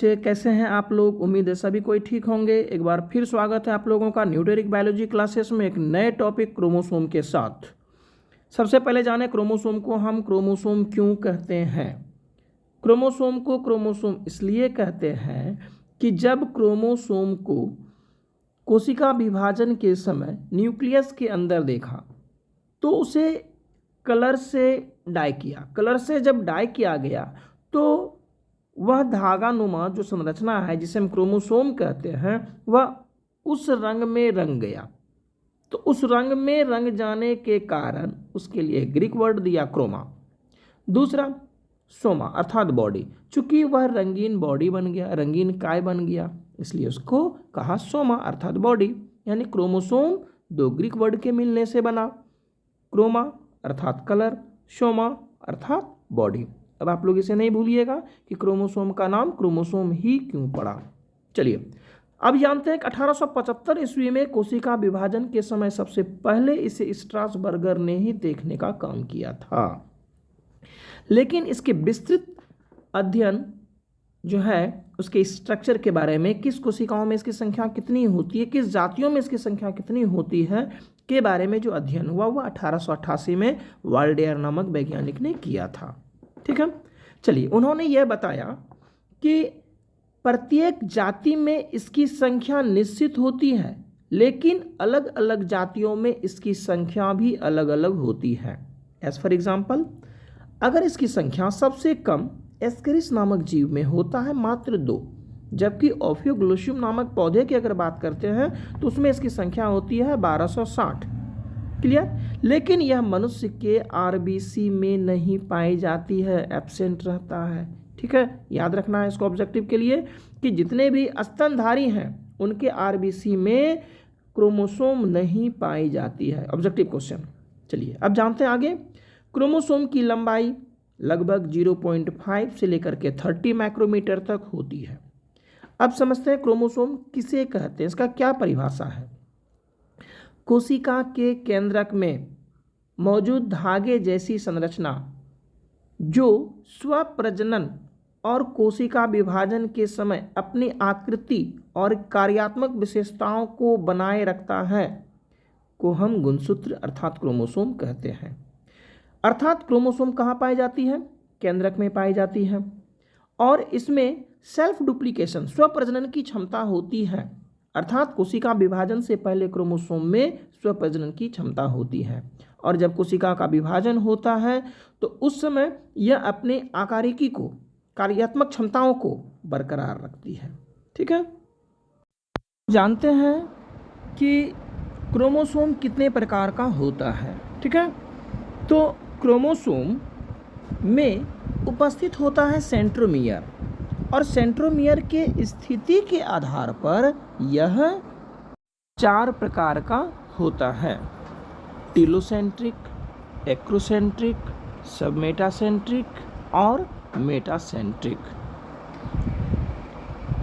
बच्चे कैसे हैं आप लोग। उम्मीद है सभी कोई ठीक होंगे। एक बार फिर स्वागत है आप लोगों का न्यूटेरिक बायोलॉजी क्लासेस में एक नए टॉपिक क्रोमोसोम के साथ। सबसे पहले जाने क्रोमोसोम को हम क्रोमोसोम क्यों कहते हैं। क्रोमोसोम को क्रोमोसोम इसलिए कहते हैं कि जब क्रोमोसोम को कोशिका विभाजन के समय न्यूक्लियस के अंदर देखा तो उसे कलर से डाई किया। कलर से जब डाई किया गया तो वह धागा नुमा जो संरचना है जिसे हम क्रोमोसोम कहते हैं वह उस रंग में रंग गया। तो उस रंग में रंग जाने के कारण उसके लिए ग्रीक वर्ड दिया क्रोमा। दूसरा सोमा अर्थात बॉडी, चूंकि वह रंगीन बॉडी बन गया, रंगीन काय बन गया, इसलिए उसको कहा सोमा अर्थात बॉडी। यानी क्रोमोसोम दो ग्रीक वर्ड के मिलने से बना, क्रोमा अर्थात कलर, सोमा अर्थात बॉडी। अब आप लोग इसे नहीं भूलिएगा कि क्रोमोसोम का नाम क्रोमोसोम ही क्यों पड़ा। चलिए अब जानते हैं कि 1875 ईस्वी में कोशिका विभाजन के समय सबसे पहले इसे स्ट्रासबर्गर ने ही देखने का काम किया था। लेकिन इसके विस्तृत अध्ययन जो है उसके स्ट्रक्चर के बारे में, किस कोशिकाओं में इसकी संख्या कितनी होती है, किस जातियों में इसकी संख्या कितनी होती है के बारे में जो अध्ययन हुआ वह 1888 में वाल्डेयर नामक वैज्ञानिक ने किया था। ठीक है, चलिए उन्होंने यह बताया कि प्रत्येक जाति में इसकी संख्या निश्चित होती है, लेकिन अलग अलग जातियों में इसकी संख्या भी अलग अलग होती है। एज फॉर एग्जाम्पल, अगर इसकी संख्या सबसे कम एस्केरिस नामक जीव में होता है मात्र 2, जबकि ओफियोग्लोसियम नामक पौधे की अगर बात करते हैं तो उसमें इसकी संख्या होती है 1260। क्लियर। लेकिन यह मनुष्य के आरबीसी में नहीं पाई जाती है, एब्सेंट रहता है। ठीक है, याद रखना है इसको ऑब्जेक्टिव के लिए कि जितने भी स्तनधारी हैं उनके आरबीसी में क्रोमोसोम नहीं पाई जाती है। Objective question. चलिए अब जानते हैं आगे। क्रोमोसोम की लंबाई लगभग 0.5 से लेकर के 30 माइक्रोमीटर तक होती है। अब समझते हैं क्रोमोसोम किसे कहते हैं, इसका क्या परिभाषा है। कोशिका के केंद्रक में मौजूद धागे जैसी संरचना जो स्वप्रजनन और कोशिका विभाजन के समय अपनी आकृति और कार्यात्मक विशेषताओं को बनाए रखता है को हम गुणसूत्र अर्थात क्रोमोसोम कहते हैं। अर्थात क्रोमोसोम कहाँ पाई जाती है, केंद्रक में पाई जाती है, और इसमें सेल्फ डुप्लीकेशन स्वप्रजनन की क्षमता होती है। अर्थात कोशिका विभाजन से पहले क्रोमोसोम में स्वप्रजनन की क्षमता होती है, और जब कोशिका का विभाजन होता है तो उस समय यह अपने आकारिकी को, कार्यात्मक क्षमताओं को बरकरार रखती है। ठीक है, जानते हैं कि क्रोमोसोम कितने प्रकार का होता है। ठीक है, तो क्रोमोसोम में उपस्थित होता है सेंट्रोमियर, और सेंट्रोमियर के स्थिति के आधार पर यह 4 प्रकार का होता है। टीलोसेंट्रिक, एक्रोसेंट्रिक, सबमेटासेंट्रिक और मेटासेंट्रिक।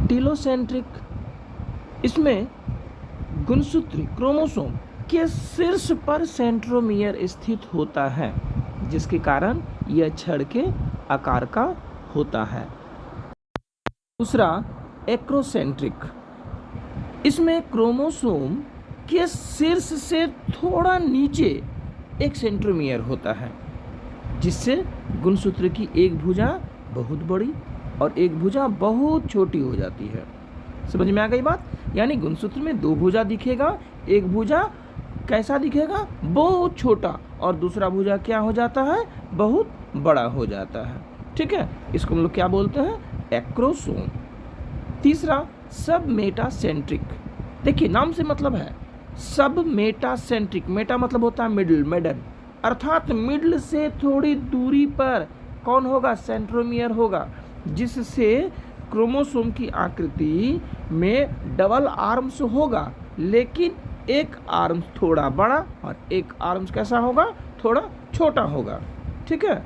टीलोसेंट्रिक, इसमें गुणसूत्री क्रोमोसोम के शीर्ष पर सेंट्रोमियर स्थित होता है, जिसके कारण यह छड़ के आकार का होता है। दूसरा एक्रोसेंट्रिक, इसमें क्रोमोसोम के शीर्ष से थोड़ा नीचे एक सेंट्रोमियर होता है, जिससे गुणसूत्र की एक भुजा बहुत बड़ी और एक भुजा बहुत छोटी हो जाती है। समझ में आ गई बात। यानी गुणसूत्र में 2 भुजा दिखेगा, एक भुजा कैसा दिखेगा, बहुत छोटा, और दूसरा भुजा क्या हो जाता है, बहुत बड़ा हो जाता है। ठीक है, इसको हम लोग क्या बोलते हैं, एक्रोसोम। तीसरा सब मेटासेंट्रिक, देखिए नाम से मतलब है सब मेटासेंट्रिक। मेटा मतलब होता है मिडल, मिडल, अर्थात मिडल से थोड़ी दूरी पर कौन होगा, सेंट्रोमियर होगा, जिससे क्रोमोसोम की आकृति में डबल आर्म्स होगा, लेकिन एक आर्म्स थोड़ा बड़ा और एक आर्म्स कैसा होगा, थोड़ा छोटा होगा। ठीक है,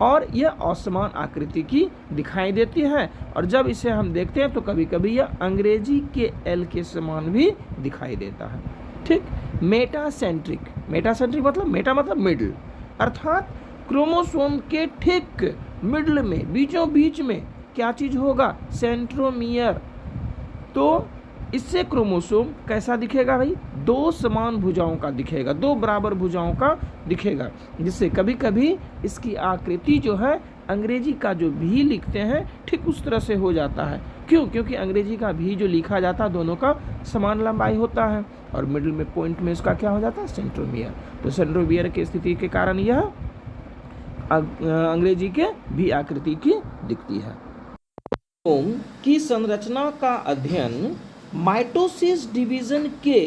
और यह असमान आकृति की दिखाई देती है, और जब इसे हम देखते हैं तो कभी कभी यह अंग्रेजी के एल के समान भी दिखाई देता है। ठीक, मेटासेंट्रिक, मेटासेंट्रिक मतलब मेटा मतलब मिडल, अर्थात क्रोमोसोम के ठीक मिडल में, बीचों बीच में क्या चीज़ होगा? सेंट्रोमियर। तो इससे क्रोमोसोम कैसा दिखेगा भाई? दो समान भुजाओं का दिखेगा, दो बराबर भुजाओं का दिखेगा, जिससे कभी कभी इसकी आकृति जो है अंग्रेजी का जो भी लिखते हैं ठीक उस तरह से हो जाता है। क्यों? क्योंकि अंग्रेजी का भी जो लिखा जाता है दोनों का समान लंबाई होता है और मिडिल में पॉइंट में इसका क्या हो जाता है? सेंट्रोमियर। तो सेंट्रोमियर की स्थिति के कारण यह अंग्रेजी के भी आकृति की दिखती है। क्रोमोसोम की संरचना का अध्ययन माइटोसिस डिवीजन के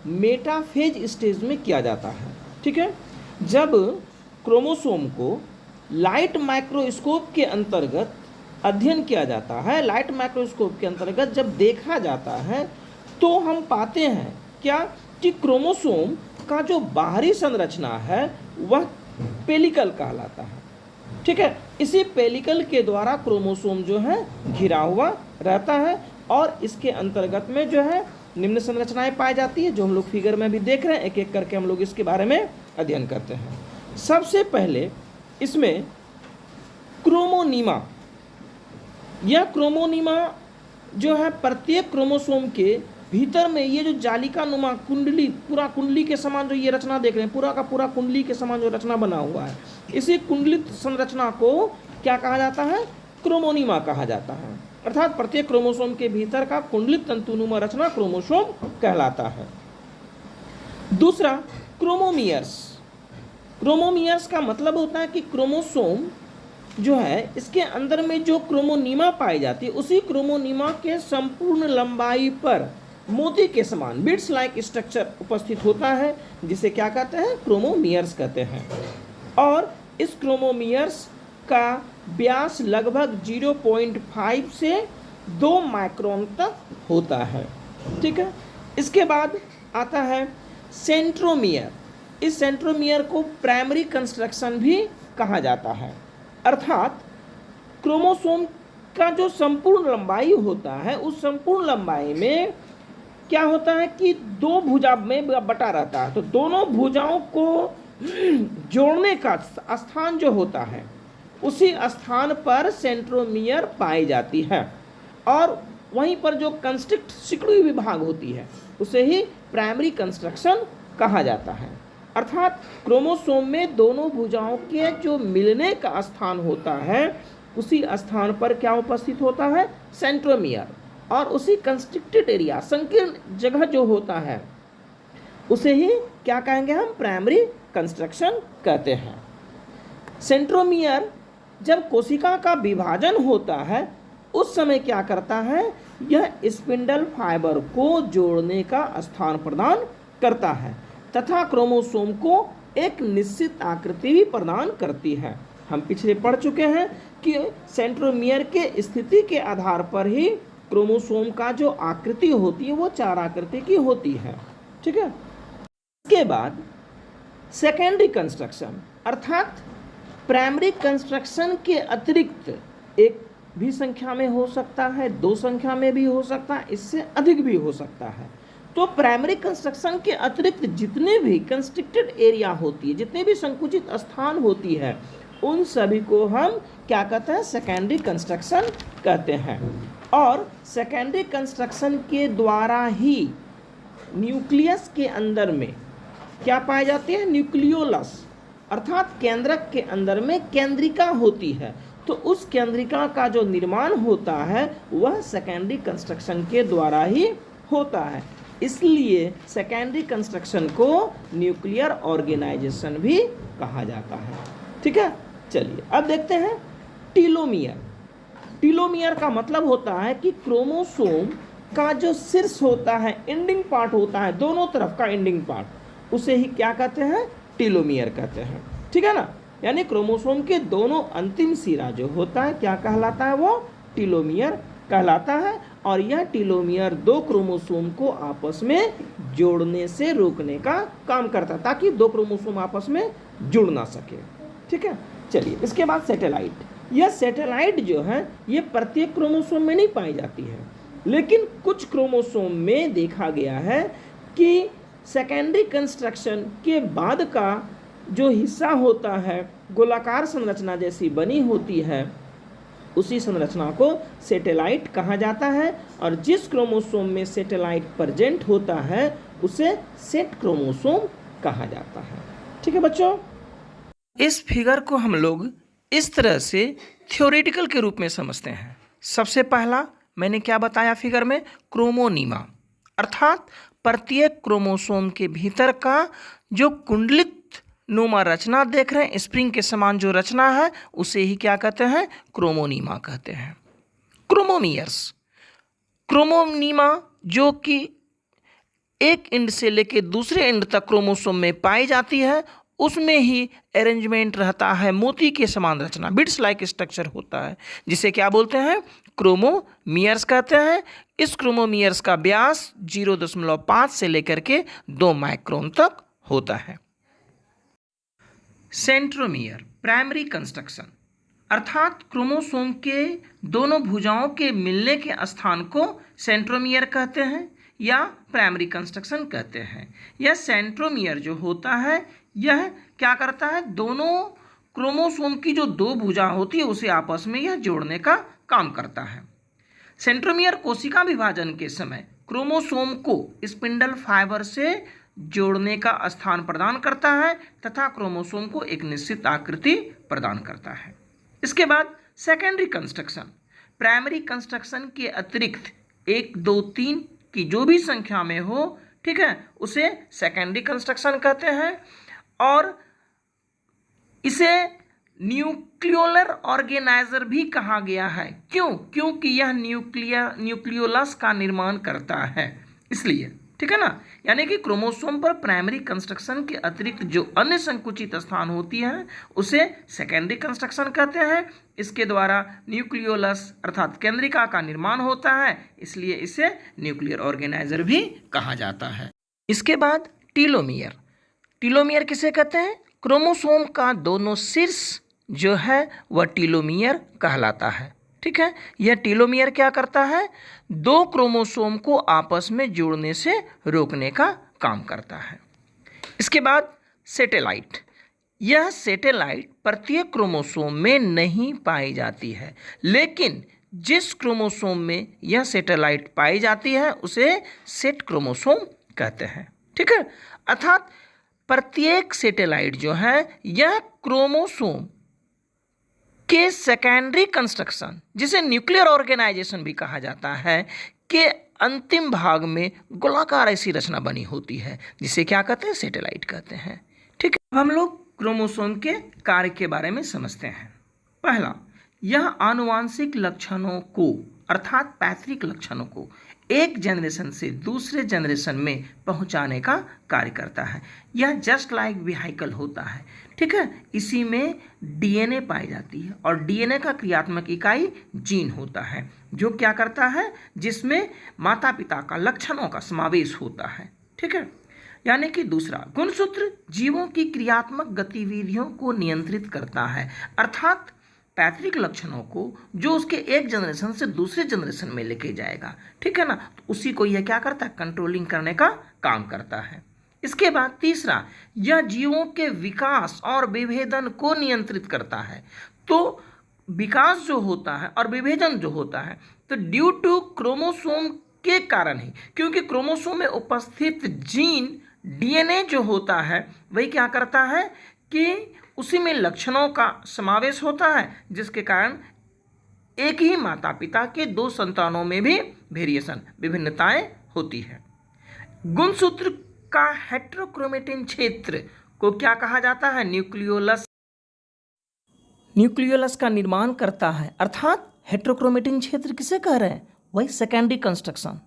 मेटाफेज स्टेज में किया जाता है। ठीक है, जब क्रोमोसोम को लाइट माइक्रोस्कोप के अंतर्गत अध्ययन किया जाता है, लाइट माइक्रोस्कोप के अंतर्गत जब देखा जाता है तो हम पाते हैं क्या कि क्रोमोसोम का जो बाहरी संरचना है वह पेलिकल कहलाता है। ठीक है, इसी पेलिकल के द्वारा क्रोमोसोम जो है घिरा हुआ रहता है और इसके अंतर्गत में जो है निम्न संरचनाएं पाई जाती है, जो हम लोग फिगर में भी देख रहे हैं। एक एक करके हम लोग इसके बारे में अध्ययन करते हैं। सबसे पहले इसमें क्रोमोनीमा, यह क्रोमोनीमा जो है प्रत्येक क्रोमोसोम के भीतर में ये जो जालिका नुमा कुंडली, पूरा कुंडली के समान जो ये रचना देख रहे हैं, पूरा का पूरा कुंडली के समान जो रचना बना हुआ है, इसी कुंडलित संरचना को क्या कहा जाता है? क्रोमोनीमा कहा जाता है। अर्थात प्रत्येक क्रोमोसोम के भीतर का कुंडलित तंतुनुमा रचना क्रोमोसोम कहलाता है। दूसरा क्रोमोमियर्स। क्रोमोमियर्स का मतलब होता है कि क्रोमोसोम जो है इसके अंदर में जो क्रोमोनीमा पाई जाती है उसी क्रोमोनीमा के संपूर्ण लंबाई पर मोती के समान बिट्स लाइक स्ट्रक्चर उपस्थित होता है, जिसे क्या कहते हैं? क्रोमोमियर्स कहते हैं। और इस क्रोमोमियर्स का व्यास लगभग 0.5 से 2 माइक्रोन तक होता है। ठीक है, इसके बाद आता है सेंट्रोमियर। इस सेंट्रोमियर को प्राइमरी कंस्ट्रक्शन भी कहा जाता है। अर्थात क्रोमोसोम का जो संपूर्ण लंबाई होता है उस संपूर्ण लंबाई में क्या होता है कि दो भुजा में बटा रहता है, तो दोनों भुजाओं को जोड़ने का स्थान जो होता है उसी स्थान पर सेंट्रोमियर पाई जाती है और वहीं पर जो कंस्ट्रिक्ट सिकुड़ी हुई भाग होती है उसे ही प्राइमरी कंस्ट्रक्शन कहा जाता है। अर्थात क्रोमोसोम में दोनों भुजाओं के जो मिलने का स्थान होता है उसी स्थान पर क्या उपस्थित होता है? सेंट्रोमियर। और उसी कंस्ट्रिक्टेड एरिया, संकीर्ण जगह जो होता है उसे ही क्या कहेंगे हम? प्राइमरी कंस्ट्रक्शन कहते हैं। सेंट्रोमियर जब कोशिका का विभाजन होता है उस समय क्या करता है? यह स्पिंडल फाइबर को जोड़ने का स्थान प्रदान करता है तथा क्रोमोसोम को एक निश्चित आकृति भी प्रदान करती है। हम पिछले पढ़ चुके हैं कि सेंट्रोमियर के स्थिति के आधार पर ही क्रोमोसोम का जो आकृति होती है वो 4 आकृति की होती है। ठीक है, इसके बाद सेकेंडरी कंस्ट्रक्शन, अर्थात प्राइमरी कंस्ट्रक्शन के अतिरिक्त एक भी संख्या में हो सकता है, 2 संख्या में भी हो सकता है, इससे अधिक भी हो सकता है। तो प्राइमरी कंस्ट्रक्शन के अतिरिक्त जितने भी कंस्ट्रिक्टेड एरिया होती है, जितने भी संकुचित स्थान होती है, उन सभी को हम क्या कहते हैं? सेकेंडरी कंस्ट्रक्शन कहते हैं। और सेकेंडरी कंस्ट्रक्शन के द्वारा ही न्यूक्लियस के अंदर में क्या पाए जाते हैं? न्यूक्लियोलस, अर्थात केंद्रक के अंदर में केंद्रिका होती है। तो उस केंद्रिका का जो निर्माण होता है वह सेकेंडरी कंस्ट्रक्शन के द्वारा ही होता है। इसलिए सेकेंडरी कंस्ट्रक्शन को न्यूक्लियर ऑर्गेनाइजेशन भी कहा जाता है। ठीक है, चलिए अब देखते हैं टीलोमियर। टीलोमियर का मतलब होता है कि क्रोमोसोम का जो शीर्ष होता है, एंडिंग पार्ट होता है, दोनों तरफ का एंडिंग पार्ट, उसे ही क्या कहते हैं? टीलोमियर कहते हैं। ठीक है ना, यानी क्रोमोसोम के दोनों अंतिम सिरा जो होता है क्या कहलाता है? वो टीलोमियर कहलाता है। और यह टीलोमियर 2 क्रोमोसोम को आपस में जोड़ने से रोकने का काम करता है ताकि 2 क्रोमोसोम आपस में जुड़ ना सके। ठीक है, चलिए इसके बाद सैटेलाइट। यह सैटेलाइट जो है ये प्रत्येक क्रोमोसोम में नहीं पाई जाती है, लेकिन कुछ क्रोमोसोम में देखा गया है कि सेकेंडरी कंस्ट्रक्शन के बाद का जो हिस्सा होता है गोलाकार संरचना जैसी बनी होती है, उसी संरचना को सैटेलाइट कहा जाता है, और जिस क्रोमोसोम में सैटेलाइट प्रेजेंट होता है उसे सेट क्रोमोसोम कहा जाता है। ठीक है बच्चों, इस फिगर को हम लोग इस तरह से थ्योरेटिकल के रूप में समझते हैं। सबसे पहला मैंने क्या बताया फिगर में, क्रोमोनीमा, अर्थात प्रत्येक क्रोमोसोम के भीतर का जो कुंडलित नुमा रचना देख रहे हैं, स्प्रिंग के समान जो रचना है, उसे ही क्या कहते हैं, क्रोमोनीमा कहते हैं। क्रोमोमियर्स, क्रोमोनीमा जो कि एक एंड से लेकर दूसरे एंड तक क्रोमोसोम में पाई जाती है, उसमें ही अरेंजमेंट रहता है, मोती के समान रचना, बिट्स लाइक स्ट्रक्चर होता है, जिसे क्या बोलते हैं, क्रोमोमियर्स कहते हैं। इस क्रोमोमियर्स का व्यास 0.5 से लेकर के 2 माइक्रोन तक होता है। सेंट्रोमियर, प्राइमरी कंस्ट्रक्शन, अर्थात क्रोमोसोम के दोनों भुजाओं के मिलने के स्थान को सेंट्रोमियर कहते हैं या प्राइमरी कंस्ट्रक्शन कहते हैं। यह सेंट्रोमियर जो होता है, यह क्या करता है, दोनों क्रोमोसोम की जो 2 भुजा होती है उसे आपस में यह जोड़ने का काम करता है। सेंट्रोमियर कोशिका विभाजन के समय क्रोमोसोम को स्पिंडल फाइबर से जोड़ने का स्थान प्रदान करता है तथा क्रोमोसोम को एक निश्चित आकृति प्रदान करता है। इसके बाद सेकेंडरी कंस्ट्रक्शन, प्राइमरी कंस्ट्रक्शन के अतिरिक्त 1, 2, 3 की जो भी संख्या में हो, ठीक है, उसे सेकेंडरी कंस्ट्रक्शन कहते हैं। और इसे न्यूक्लियोलर ऑर्गेनाइजर भी कहा गया है। क्यों? क्योंकि यह न्यूक्लियोलस का निर्माण करता है, इसलिए, ठीक है ना। यानी कि क्रोमोसोम पर प्राइमरी कंस्ट्रक्शन के अतिरिक्त जो अन्य संकुचित स्थान होती है उसे सेकेंडरी कंस्ट्रक्शन कहते हैं। इसके द्वारा न्यूक्लियोलस अर्थात केंद्रिका का निर्माण होता है, इसलिए इसे न्यूक्लियर ऑर्गेनाइजर भी कहा जाता है। इसके बाद टीलोमियर, टीलोमियर किसे कहते हैं, क्रोमोसोम का दोनों शीर्ष जो है वह टीलोमियर कहलाता है। ठीक है, यह टीलोमियर क्या करता है, 2 क्रोमोसोम को आपस में जोड़ने से रोकने का काम करता है। इसके बाद सैटेलाइट, यह सैटेलाइट प्रत्येक क्रोमोसोम में नहीं पाई जाती है, लेकिन जिस क्रोमोसोम में यह सैटेलाइट पाई जाती है उसे सेट क्रोमोसोम कहते हैं। ठीक है, अर्थात प्रत्येक सैटेलाइट जो है यह क्रोमोसोम के सेकेंडरी कंस्ट्रक्शन, जिसे न्यूक्लियर ऑर्गेनाइजेशन भी कहा जाता है, के अंतिम भाग में गोलाकार ऐसी रचना बनी होती है, जिसे क्या कहते हैं, सैटेलाइट कहते हैं। ठीक है, अब हम लोग क्रोमोसोम के कार्य के बारे में समझते हैं। पहला, यह आनुवांशिक लक्षणों को अर्थात पैतृक लक्षणों को एक जनरेशन से दूसरे जनरेशन में पहुंचाने का कार्य करता है। यह जस्ट लाइक व्हीकल होता है। ठीक है, इसी में डीएनए पाई जाती है और डीएनए का क्रियात्मक इकाई जीन होता है, जो क्या करता है, जिसमें माता पिता का लक्षणों का समावेश होता है। ठीक है, यानी कि दूसरा, गुणसूत्र जीवों की क्रियात्मक गतिविधियों को नियंत्रित करता है, अर्थात पैतृक लक्षणों को जो उसके एक जनरेशन से दूसरे जनरेशन में लेके जाएगा। ठीक है ना, तो उसी को यह क्या करता है, कंट्रोलिंग करने का काम करता है। इसके बाद तीसरा, यह जीवों के विकास और विभेदन को नियंत्रित करता है। तो विकास जो होता है और विभेदन जो होता है, तो ड्यू टू क्रोमोसोम के कारण ही, क्योंकि क्रोमोसोम में उपस्थित जीन डीएनए जो होता है वही क्या करता है कि उसी में लक्षणों का समावेश होता है, जिसके कारण एक ही माता पिता के 2 संतानों में भी वेरिएशन विभिन्नताएं होती है। गुणसूत्र का हेट्रोक्रोमेटिन क्षेत्र को क्या कहा जाता है, न्यूक्लियोलस, न्यूक्लियोलस का निर्माण करता है, अर्थात हेट्रोक्रोमेटिन क्षेत्र किसे कह रहे हैं, वही सेकेंडरी कंस्ट्रक्शन।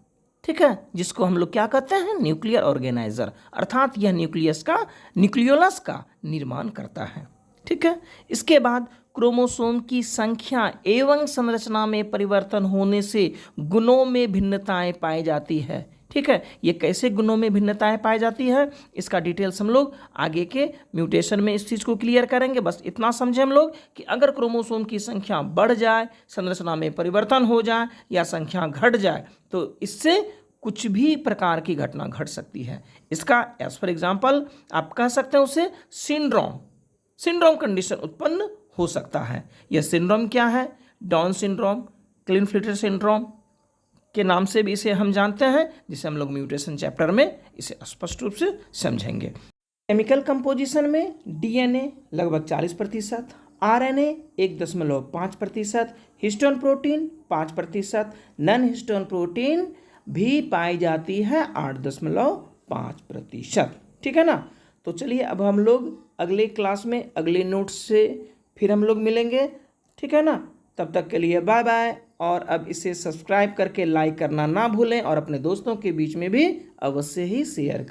ठीक है, जिसको हम लोग क्या कहते हैं, न्यूक्लियर ऑर्गेनाइजर, अर्थात यह न्यूक्लियोलस का निर्माण करता है। ठीक है, इसके बाद क्रोमोसोम की संख्या एवं संरचना में परिवर्तन होने से गुणों में भिन्नताएं पाई जाती है। ठीक है, ये कैसे गुणों में भिन्नताएं पाई जाती है, इसका डिटेल्स हम लोग आगे के म्यूटेशन में इस चीज़ को क्लियर करेंगे। बस इतना समझे हम लोग कि अगर क्रोमोसोम की संख्या बढ़ जाए, संरचना में परिवर्तन हो जाए या संख्या घट जाए, तो इससे कुछ भी प्रकार की घटना घट सकती है। इसका एज फॉर एग्जाम्पल आप कह सकते हैं उसे सिंड्रोम कंडीशन उत्पन्न हो सकता है। यह सिंड्रोम क्या है, डाउन सिंड्रोम, क्लिनफिल्टर सिंड्रोम के नाम से भी इसे हम जानते हैं, जिसे हम लोग म्यूटेशन चैप्टर में इसे स्पष्ट रूप से समझेंगे। केमिकल कंपोजिशन में डीएनए लगभग 40%, RNA 1.5%, histone protein 5%, non histone protein भी पाई जाती है 8.5%। ठीक है ना। तो चलिए अब हम लोग अगले क्लास में अगले नोट्स से फिर हम लोग मिलेंगे। ठीक है ना। तब तक के लिए बाय बाय। और अब इसे सब्सक्राइब करके लाइक करना ना भूलें और अपने दोस्तों के बीच में भी अवश्य ही शेयर करें।